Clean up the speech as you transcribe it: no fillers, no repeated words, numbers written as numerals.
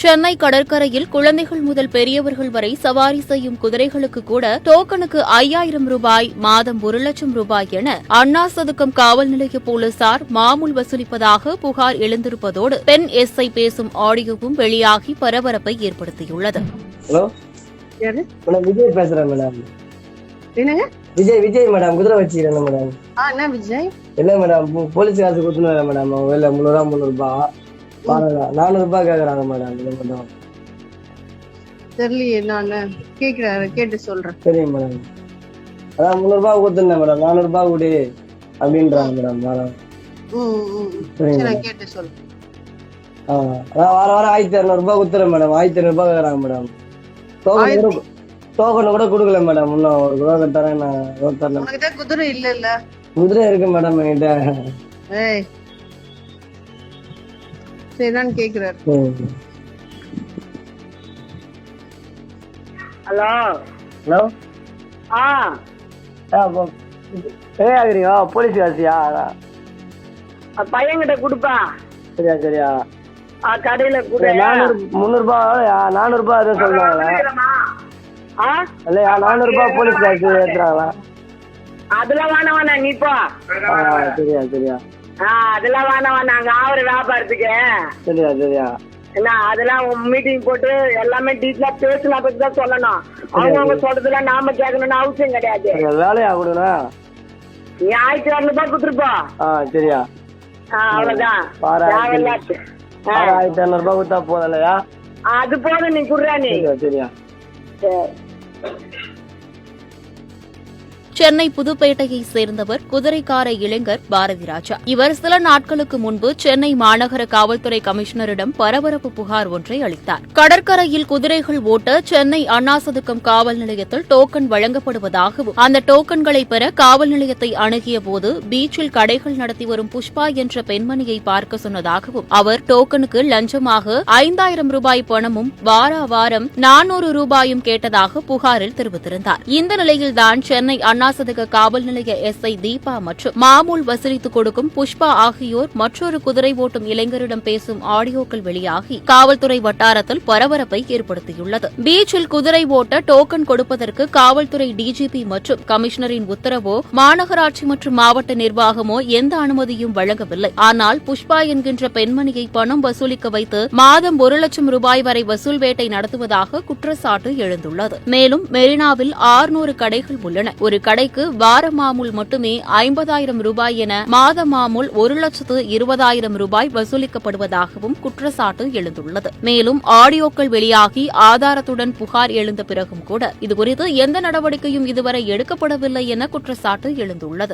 சென்னை கடற்கரையில் குழந்தைகள் முதல் பெரியவர்கள் வரை சவாரி செய்யும் குதிரைகளுக்கு கூட டோக்கனுக்கு 5000 ரூபாய், மாதம் 1 லட்சம் ரூபாய் என அண்ணா சதுக்கம் காவல் நிலைய போலீசார் மாமூல் வசூலிப்பதாக புகார் எழுந்திருப்பதோடு பெண் எஸ்ஐ பேசும் ஆடியோவும் வெளியாகி பரபரப்பை ஏற்படுத்தியுள்ளது. ஹலோ, மேடம் விஜய் பேசுறேன் மேடம். என்னங்க? விஜய் மேடம், குதிரை வச்சுக்கிறேன் மேடம். என்ன விஜய்? இல்ல மேடம், போலீஸ் காசு கொடுத்துன்னு மேடம். அவங்க வெளில 300 ரூபாய் கேக்குறாங்க மேடம். இது மட்டும் தெரியலையே, நான் கேக்குறாரு, கேட்டு சொல்றேன். சரிங்க மேடம். அதான் 300 ரூபாய் கொடுத்துருந்தேன் மேடம். 400 ரூபாய் கொடு அப்படின்றாங்க மேடம். நான் கேட்டு சொல்றேன். அதான் வாரம் 1200 ரூபாய் கொடுத்துறேன் மேடம். 1200 ரூபாய் கேக்குறாங்க மேடம். டோக்கன் கூட கொடுக்கல மேடம். இன்னும் 1 ரூபா கட்டுறேன். நான் தரல. குதிரை இல்ல? குதிரை இருக்கு மேடம் என்கிட்ட. சரிதான் கேக்குறாரு. ஹலோ ஹலோ, ஆகுறீங்க போலீஸ் காசியா? பையன்கிட்ட கொடுப்பா. சரியா கடையில 300 ரூபாய் 400 ரூபாய் எதுவும் சொல்றாங்களா? இல்லையா 400 ரூபாய் போலீஸ் காசு ஏத்துறாங்களா? அதெல்லாம் வேணாம், நீ போ. சரியா அதெல்லாம் வேணாம், நாங்க ஆவற வியாபாரத்துக்கு. சரியா என்ன அதெல்லாம் மீட்டிங் போட்டு எல்லாமே டீட்டெயிலா பேசினா பத்தி தான் சொல்லணும். அவங்க சொல்றதுலாம் நாம கேட்கணும்னு அவசியம் கிடையாது. வேலையா கொடுனா நீ 1200 ரூபாய் கொடுத்துருப்பா. சரியா அவ்வளவுதான். 1200 ரூபாய் கொடுத்தா போதும் இல்லையா? அது போதும், நீ குடுறா. நீ சரியா. சென்னை புதுப்பேட்டையைச் சேர்ந்தவர் குதிரைக்கார இளைஞர் பாரதி ராஜா. இவர் சில நாட்களுக்கு முன்பு சென்னை மாநகர காவல்துறை கமிஷனரிடம் பரபரப்பு புகார் ஒன்றை அளித்தார். கடற்கரையில் குதிரைகள் ஓட்ட சென்னை அண்ணா சதுக்கம் காவல் நிலையத்தில் டோக்கன் வழங்கப்படுவதாகவும் அந்த டோக்கன்களை பெற காவல் நிலையத்தை அணுகிய போது பீச்சில் கடைகள் நடத்தி வரும் புஷ்பா என்ற பெண்மணியை பார்க்க சொன்னதாகவும் அவர் டோக்கனுக்கு லஞ்சமாக 5000 ரூபாய் பணமும் வாரம் 400 ரூபாயும் கேட்டதாக புகாரில் தெரிவித்திருந்தார். இந்த நிலையில்தான் சென்னை அண்ணா சதுக்க காவல் நிலைய எஸ்ஐ தீபா மற்றும் மாமூல் வசூலித்துக் கொடுக்கும் புஷ்பா ஆகியோர் மற்றொரு குதிரை ஓட்டும் இளைஞரிடம் பேசும் ஆடியோக்கள் வெளியாகி காவல்துறை வட்டாரத்தில் பரபரப்பை ஏற்படுத்தியுள்ளது. பீச்சில் குதிரை ஓட்ட டோக்கன் கொடுப்பதற்கு காவல்துறை டிஜிபி மற்றும் கமிஷனரின் உத்தரவோ மாநகராட்சி மற்றும் மாவட்ட நிர்வாகமோ எந்த அனுமதியும் வழங்கவில்லை. ஆனால் புஷ்பா என்கின்ற பெண்மணியை பணம் வசூலிக்க வைத்து மாதம் 1 லட்சம் ரூபாய் வரை வசூல் வேட்டை நடத்துவதாக குற்றச்சாட்டு எழுந்துள்ளது. மேலும் மெரினாவில் 600 கடைகள் உள்ளன. ஒரு கடைக்கு வார மாமூல் மட்டுமே 50000 ரூபாய் என மாத மாமூல் 1,20,000 ரூபாய் வசூலிக்கப்படுவதாகவும் குற்றச்சாட்டு எழுந்துள்ளது. மேலும் ஆடியோக்கள் வெளியாகி ஆதாரத்துடன் புகார் எழுந்த பிறகும் கூட இதுகுறித்து எந்த நடவடிக்கையும் இதுவரை எடுக்கப்படவில்லை என குற்றச்சாட்டு எழுந்துள்ளது.